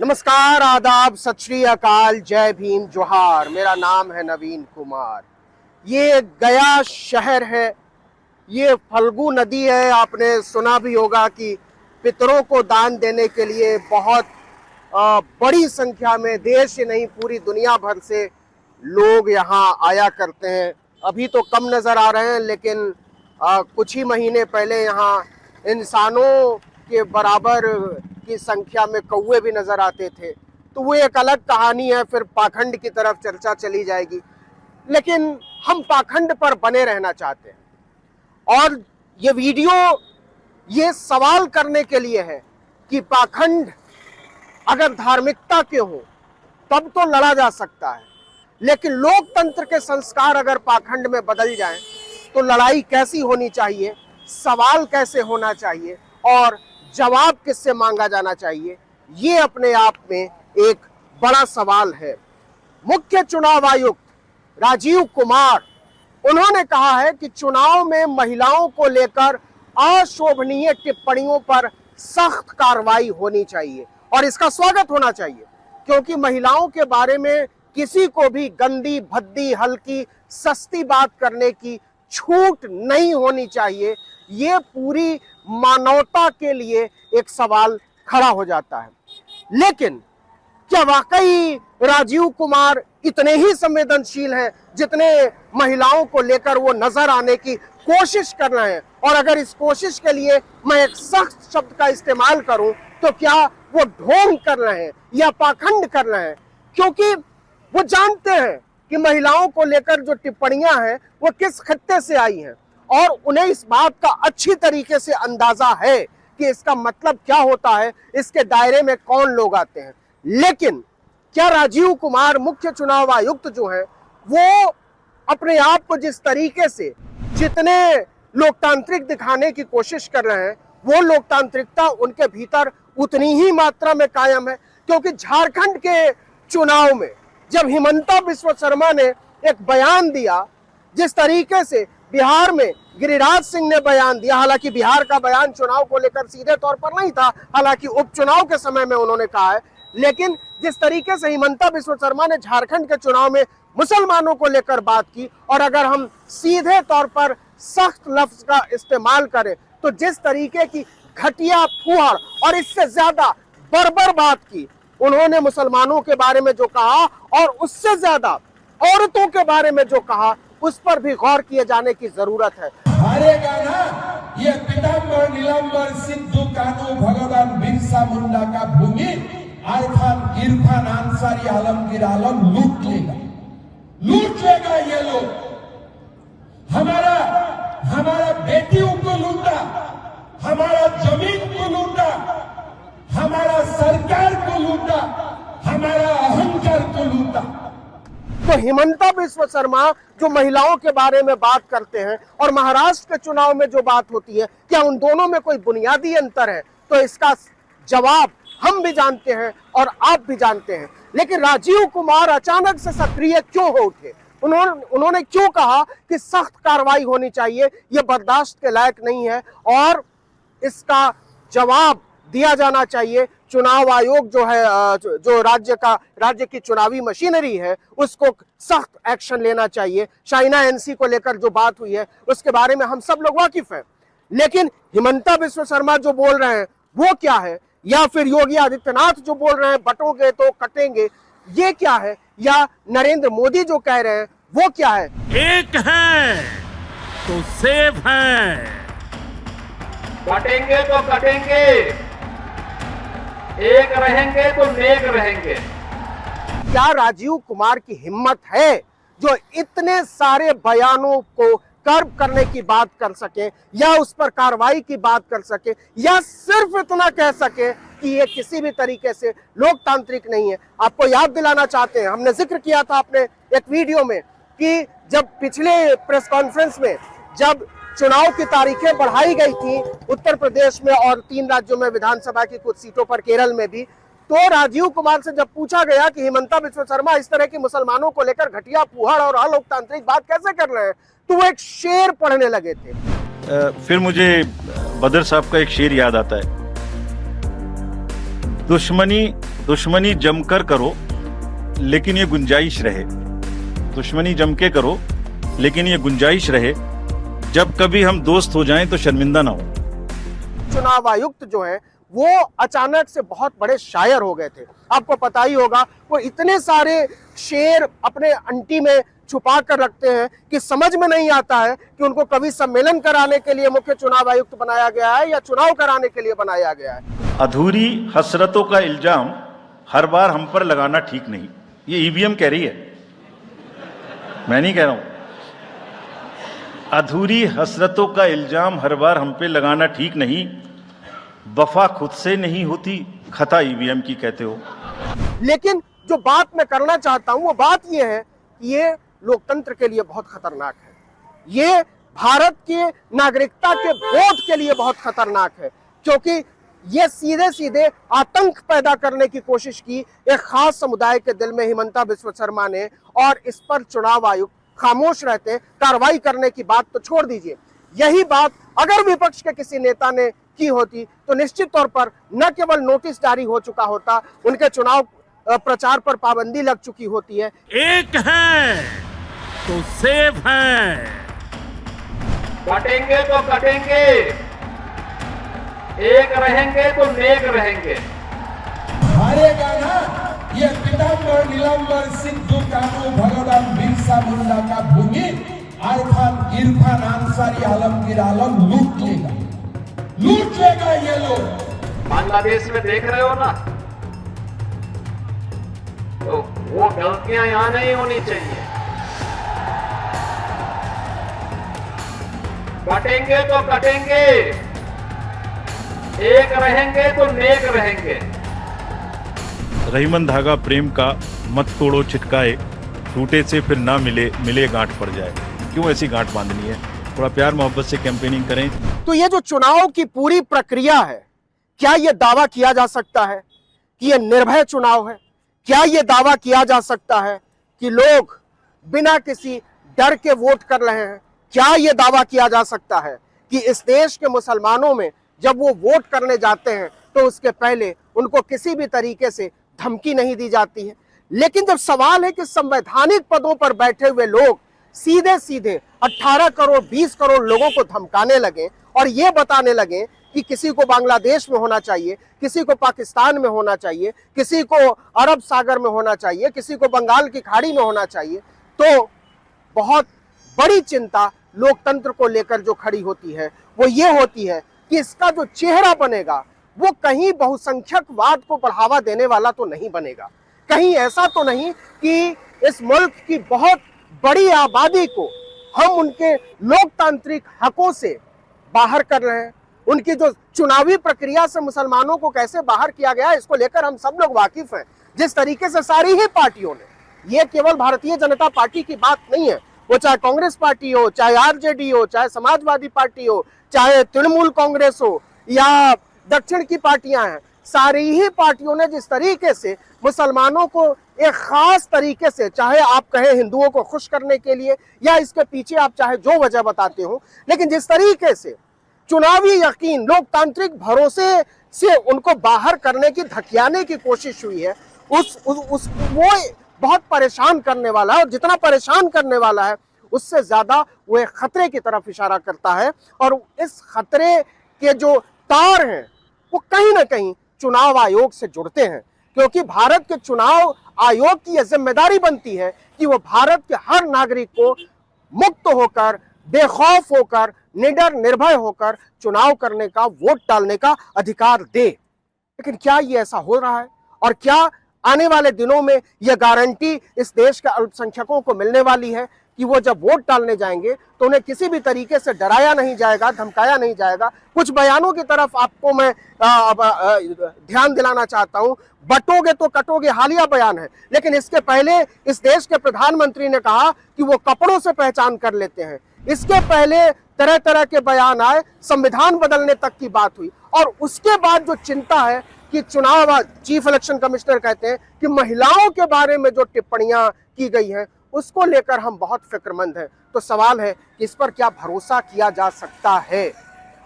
नमस्कार, आदाब, सत श्री अकाल, जय भीम, जोहार। मेरा नाम है नवीन कुमार। ये गया शहर है, ये फल्गु नदी है। आपने सुना भी होगा कि पितरों को दान देने के लिए बहुत बड़ी संख्या में देश ही नहीं पूरी दुनिया भर से लोग यहाँ आया करते हैं। अभी तो कम नज़र आ रहे हैं, लेकिन कुछ ही महीने पहले यहाँ इंसानों के बराबर की संख्या में कौवे भी नजर आते थे। तो वो एक अलग कहानी है, फिर पाखंड की तरफ चर्चा चली जाएगी। लेकिन हम पाखंड पर बने रहना चाहते हैं और ये वीडियो ये सवाल करने के लिए है कि पाखंड अगर धार्मिकता के हो तब तो लड़ा जा सकता है, लेकिन लोकतंत्र के संस्कार अगर पाखंड में बदल जाएं तो लड़ाई कैसी होनी चाहिए, सवाल कैसे होना चाहिए और जवाब किससे मांगा जाना चाहिए, ये अपने आप में एक बड़ा सवाल है। मुख्य चुनाव आयुक्त राजीव कुमार, उन्होंने कहा है कि चुनाव में महिलाओं को लेकर अशोभनीय टिप्पणियों पर सख्त कार्रवाई होनी चाहिए और इसका स्वागत होना चाहिए, क्योंकि महिलाओं के बारे में किसी को भी गंदी, भद्दी, हल्की, सस्ती बात करने की छूट नहीं होनी चाहिए। ये पूरी मानवता के लिए एक सवाल खड़ा हो जाता है। लेकिन क्या वाकई राजीव कुमार इतने ही संवेदनशील हैं जितने महिलाओं को लेकर वो नजर आने की कोशिश कर रहे हैं? और अगर इस कोशिश के लिए मैं एक सख्त शब्द का इस्तेमाल करूं तो क्या वो ढोंग कर रहे हैं या पाखंड कर रहे हैं? क्योंकि वो जानते हैं कि महिलाओं को लेकर जो टिप्पणियां हैं वो किस खित्ते से आई हैं और उन्हें इस बात का अच्छी तरीके से अंदाजा है कि इसका मतलब क्या होता है, इसके दायरे में कौन लोग आते हैं। लेकिन क्या राजीव कुमार मुख्य चुनाव आयुक्त जो है वो अपने आप को जिस तरीके से जितने लोकतांत्रिक दिखाने की कोशिश कर रहे हैं वो लोकतांत्रिकता उनके भीतर उतनी ही मात्रा में कायम है? क्योंकि झारखंड के चुनाव में जब हिमंता बिस्वा शर्मा ने एक बयान दिया, जिस तरीके से बिहार में गिरिराज सिंह ने बयान दिया, हालांकि बिहार का बयान चुनाव को लेकर सीधे तौर पर नहीं था, हालांकि उपचुनाव के समय में उन्होंने कहा है, लेकिन जिस तरीके से हिमंता बिस्वा शर्मा ने झारखंड के चुनाव में मुसलमानों को लेकर बात की, और अगर हम सीधे तौर पर सख्त लफ्ज का इस्तेमाल करें तो जिस तरीके की घटिया, फुहड़ और इससे ज्यादा बर्बर बात की उन्होंने मुसलमानों के बारे में जो कहा और उससे ज्यादा औरतों के बारे में जो कहा, उस पर भी गौर किए जाने की जरूरत है। हारेगा ना ये पीताम्बर नीलांबर सिद्धू कानू भगवान बिरसा मुंडा का भूमि इरफान अंसारी आलमगीर आलम लूट लेगा ये लोग। हमारा बेटियों को लूटा, हमारा जमीन को लूटा, हमारा सरकार को लूटा, हमारा अहंकार को लूटा। तो हिमंता बिस्वा शर्मा जो महिलाओं के बारे में बात करते हैं और महाराष्ट्र के चुनाव में जो बात होती है, क्या उन दोनों में कोई बुनियादी अंतर है? तो इसका जवाब हम भी जानते हैं और आप भी जानते हैं। लेकिन राजीव कुमार अचानक से सक्रिय क्यों हो उठे? उन्होंने क्यों कहा कि सख्त कार्रवाई होनी चाहिए, यह बर्दाश्त के लायक नहीं है और इसका जवाब दिया जाना चाहिए। चुनाव आयोग जो है, जो राज्य की चुनावी मशीनरी है, उसको सख्त एक्शन लेना चाहिए। शाइना एनसी को लेकर जो बात हुई है उसके बारे में हम सब लोग वाकिफ हैं, लेकिन हिमंता बिस्वा शर्मा जो बोल रहे हैं वो क्या है? या फिर योगी आदित्यनाथ जो बोल रहे हैं बटोगे तो कटेंगे, ये क्या है? या नरेंद्र मोदी जो कह रहे हैं वो क्या है? एक है तो सेफ है, कटेंगे तो कटेंगे, एक रहेंगे तो नेक रहेंगे। क्या राजीव कुमार की हिम्मत है जो इतने सारे बयानों को कर्ब करने की बात कर सके या उस पर कार्रवाई की बात कर सके, या सिर्फ इतना कह सके कि ये किसी भी तरीके से लोकतांत्रिक नहीं है? आपको याद दिलाना चाहते हैं, हमने जिक्र किया था अपने एक वीडियो में कि जब पिछले प्रेस कॉन्फ्रेंस में जब चुनाव की तारीखें बढ़ाई गई थी उत्तर प्रदेश में और 3 राज्यों में विधानसभा की कुछ सीटों पर, केरल में भी, तो राजीव कुमार से जब पूछा गया कि हिमंता बिस्वा शर्मा इस तरह की मुसलमानों को लेकर घटिया, फुहड़ और अलोकतांत्रिक बात कैसे कर रहे हैं, तो वो एक शेर पढ़ने लगे थे। फिर मुझे बदर साहब का एक शेर याद आता है दुश्मनी जमकर करो, लेकिन ये गुंजाइश रहे। दुश्मनी जम के करो, लेकिन ये गुंजाइश रहे, जब कभी हम दोस्त हो जाएं तो शर्मिंदा ना हो। चुनाव आयुक्त जो है वो अचानक से बहुत बड़े शायर हो गए थे। आपको पता ही होगा, वो इतने सारे शेर अपने अंटी में छुपा कर रखते हैं कि समझ में नहीं आता है कि उनको कवि सम्मेलन कराने के लिए मुख्य चुनाव आयुक्त बनाया गया है या चुनाव कराने के लिए बनाया गया है। अधूरी हसरतों का इल्जाम हर बार हम पर लगाना ठीक नहीं। ये ईवीएम कह रही है, मैं नहीं कह रहा हूं। अधूरी हसरतों का इल्जाम हर बार हम पे लगाना ठीक नहीं। वफा खुद से नहीं होती, खता ईवीएम की कहते हो। लेकिन जो बात मैं करना चाहता हूं वो बात ये है कि ये लोकतंत्र के लिए बहुत खतरनाक है। ये भारत के नागरिकता के बोध के लिए बहुत खतरनाक है, क्योंकि ये सीधे सीधे आतंक पैदा करने की कोशिश की एक खास समुदाय के दिल में हिमंता बिस्वा शर्मा ने, और इस पर चुनाव आयुक्त खामोश रहते, कार्रवाई करने की बात तो छोड़ दीजिए। यही बात अगर विपक्ष के किसी नेता ने की होती तो निश्चित तौर पर न केवल नोटिस जारी हो चुका होता, उनके चुनाव प्रचार पर पाबंदी लग चुकी होती है। एक है तो सेफ है, कटेंगे तो कटेंगे, एक रहेंगे तो नेक रहेंगे। हारेगा ना ये पीताम्बर नीलांबर सिद्धू कानू भगवान बिरसा मुंडा का भूमि इरफान अंसारी आलमगीर आलम लूट लेगा ये लोग। बांग्लादेश में देख रहे हो ना, तो वो गलतियां यहां नहीं होनी चाहिए। कटेंगे तो कटेंगे, एक रहेंगे तो नेक रहेंगे। रहीमन धागा प्रेम का मत तोड़ो छिटकाए, टूटे से फिर ना मिले गांठ पड़ जाए। क्यों ऐसी गांठ बांधनी है? थोड़ा प्यार मोहब्बत से कैंपेनिंग करें। तो ये जो चुनाव की पूरी प्रक्रिया है, क्या ये दावा किया जा सकता है कि ये निर्भय चुनाव है? क्या ये दावा किया जा सकता है कि लोग बिना किसी डर के वोट कर रहे हैं? क्या ये दावा किया जा सकता है कि इस देश के मुसलमानों में जब वो वोट करने जाते हैं तो उसके पहले उनको किसी भी तरीके से धमकी नहीं दी जाती है? लेकिन जब सवाल है कि संवैधानिक पदों पर बैठे हुए लोग सीधे सीधे 18 करोड़ 20 करोड़ लोगों को धमकाने लगे और ये बताने लगे कि किसी को बांग्लादेश में होना चाहिए, किसी को पाकिस्तान में होना चाहिए, किसी को अरब सागर में होना चाहिए, किसी को बंगाल की खाड़ी में होना चाहिए, तो बहुत बड़ी चिंता लोकतंत्र को लेकर जो खड़ी होती है वो ये होती है कि इसका जो चेहरा बनेगा वो कहीं बहुसंख्यकवाद को बढ़ावा देने वाला तो नहीं बनेगा। कहीं ऐसा तो नहीं कि इस मुल्क की बहुत बड़ी आबादी को हम उनके लोकतांत्रिक हकों से बाहर कर रहे हैं। उनकी जो चुनावी प्रक्रिया से मुसलमानों को कैसे बाहर किया गया, इसको लेकर हम सब लोग वाकिफ हैं। जिस तरीके से सारी ही पार्टियों ने, ये केवल भारतीय जनता पार्टी की बात नहीं है, वो चाहे कांग्रेस पार्टी हो, चाहे आरजेडी हो, चाहे समाजवादी पार्टी हो, चाहे तृणमूल कांग्रेस हो या दक्षिण की पार्टियां हैं, सारी ही पार्टियों ने जिस तरीके से मुसलमानों को एक खास तरीके से, चाहे आप कहें हिंदुओं को खुश करने के लिए या इसके पीछे आप चाहे जो वजह बताते हो, लेकिन जिस तरीके से चुनावी यकीन, लोकतांत्रिक भरोसे से उनको बाहर करने की, धकियाने की कोशिश हुई है, वो बहुत परेशान करने वाला है। और जितना परेशान करने वाला है उससे ज्यादा वो एक खतरे की तरफ इशारा करता है। और इस खतरे के जो तार हैं वो कहीं ना कहीं चुनाव आयोग से जुड़ते हैं, क्योंकि भारत के चुनाव आयोग की यह जिम्मेदारी बनती है कि वो भारत के हर नागरिक को मुक्त होकर, बेखौफ होकर, निडर निर्भय होकर चुनाव करने का, वोट डालने का अधिकार दे। लेकिन क्या ये ऐसा हो रहा है? और क्या आने वाले दिनों में यह गारंटी इस देश के अल्पसंख्यकों को मिलने वाली है कि वो जब वोट डालने जाएंगे तो उन्हें किसी भी तरीके से डराया नहीं जाएगा, धमकाया नहीं जाएगा? कुछ बयानों की तरफ आपको मैं ध्यान दिलाना चाहता हूं। बटोगे तो कटोगे हालिया बयान है, लेकिन इसके पहले इस देश के प्रधानमंत्री ने कहा कि वो कपड़ों से पहचान कर लेते हैं। इसके पहले तरह तरह के बयान आए, संविधान बदलने तक की बात हुई, और उसके बाद जो चिंता है कि चुनाव, चीफ इलेक्शन कमिश्नर कहते हैं कि महिलाओं के बारे में जो टिप्पणियां की गई हैं उसको लेकर हम बहुत फिक्रमंद हैं। तो सवाल है कि इस पर क्या भरोसा किया जा सकता है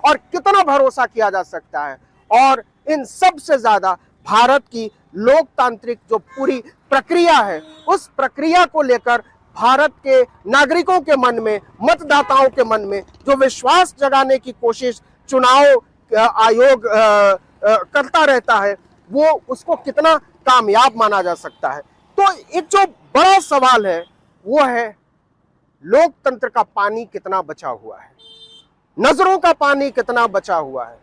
और कितना भरोसा किया जा सकता है? और इन सब से ज्यादा भारत की लोकतांत्रिक जो पूरी प्रक्रिया है, उस प्रक्रिया को लेकर भारत के नागरिकों के मन में, मतदाताओं के मन में जो विश्वास जगाने की कोशिश चुनाव आयोग करता रहता है, वो उसको कितना कामयाब माना जा सकता है। तो एक जो बड़ा सवाल है वो है लोकतंत्र का पानी कितना बचा हुआ है, नजरों का पानी कितना बचा हुआ है,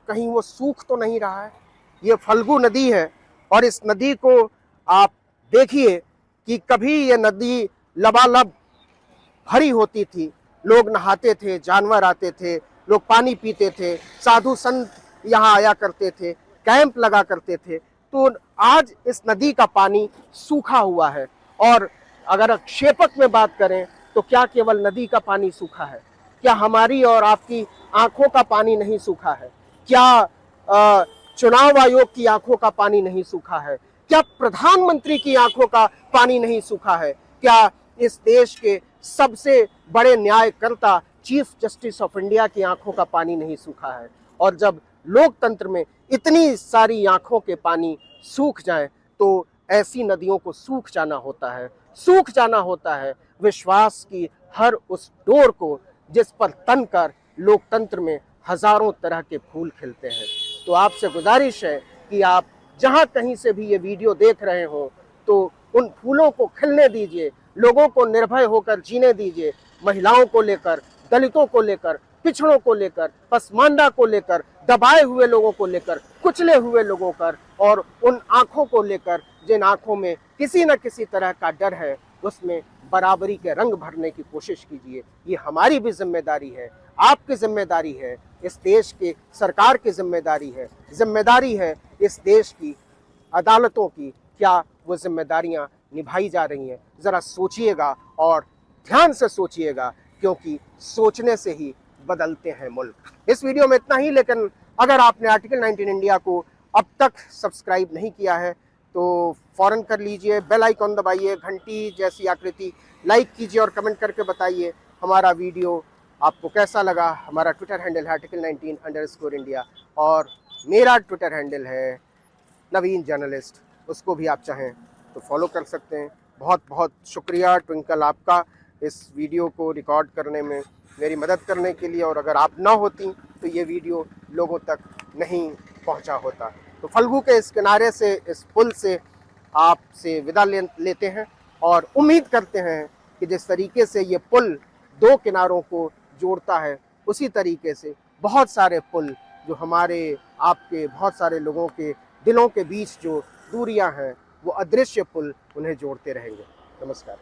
कहीं वो सूख तो नहीं रहा है। ये फल्गु नदी है और इस नदी को आप देखिए कि कभी ये नदी लबालब भरी होती थी, लोग नहाते थे, जानवर आते थे, लोग पानी पीते थे, साधु संत यहाँ आया करते थे, कैंप लगा करते थे। तो आज इस नदी का पानी सूखा हुआ है। और अगर क्षेपक में बात करें तो क्या केवल नदी का पानी सूखा है? क्या हमारी और आपकी आंखों का पानी नहीं सूखा है? क्या चुनाव आयोग की आंखों का पानी नहीं सूखा है? क्या प्रधानमंत्री की आंखों का पानी नहीं सूखा है? क्या इस देश के सबसे बड़े न्यायकर्ता चीफ जस्टिस ऑफ इंडिया की आंखों का पानी नहीं सूखा है? और जब लोकतंत्र में इतनी सारी आंखों के पानी सूख जाएं तो ऐसी नदियों को सूख जाना होता है, सूख जाना होता है विश्वास की हर उस डोर को जिस पर तनकर लोकतंत्र में हजारों तरह के फूल खिलते हैं। तो आपसे गुजारिश है कि आप जहां कहीं से भी ये वीडियो देख रहे हो तो उन फूलों को खिलने दीजिए, लोगों को निर्भय होकर जीने दीजिए, महिलाओं को लेकर, दलितों को लेकर, पिछड़ों को लेकर, पसमानदा को लेकर, दबाए हुए लोगों को लेकर, कुचले हुए लोगों पर, और उन आंखों को लेकर जिन आंखों में किसी न किसी तरह का डर है, उसमें बराबरी के रंग भरने की कोशिश कीजिए। ये हमारी भी जिम्मेदारी है, आपकी जिम्मेदारी है, इस देश के सरकार की जिम्मेदारी है इस देश की अदालतों की। क्या वो जिम्मेदारियां निभाई जा रही हैं? जरा सोचिएगा और ध्यान से सोचिएगा, क्योंकि सोचने से ही बदलते हैं मुल्क। इस वीडियो में इतना ही, लेकिन अगर आपने आर्टिकल 19 इंडिया को अब तक सब्सक्राइब नहीं किया है तो फौरन कर लीजिए, बेल आइकॉन दबाइए, घंटी जैसी आकृति, लाइक कीजिए और कमेंट करके बताइए हमारा वीडियो आपको कैसा लगा। हमारा ट्विटर हैंडल है article19_India और मेरा ट्विटर हैंडल है नवीन जर्नलिस्ट, उसको भी आप चाहें तो फॉलो कर सकते हैं। बहुत बहुत शुक्रिया ट्विंकल आपका इस वीडियो को रिकॉर्ड करने में मेरी मदद करने के लिए, और अगर आप ना होती तो ये वीडियो लोगों तक नहीं पहुंचा होता। तो फल्गु के इस किनारे से, इस पुल से आपसे विदा लेते हैं और उम्मीद करते हैं कि जिस तरीके से ये पुल दो किनारों को जोड़ता है, उसी तरीके से बहुत सारे पुल जो हमारे आपके बहुत सारे लोगों के दिलों के बीच जो दूरियां हैं, वो अदृश्य पुल उन्हें जोड़ते रहेंगे। नमस्कार।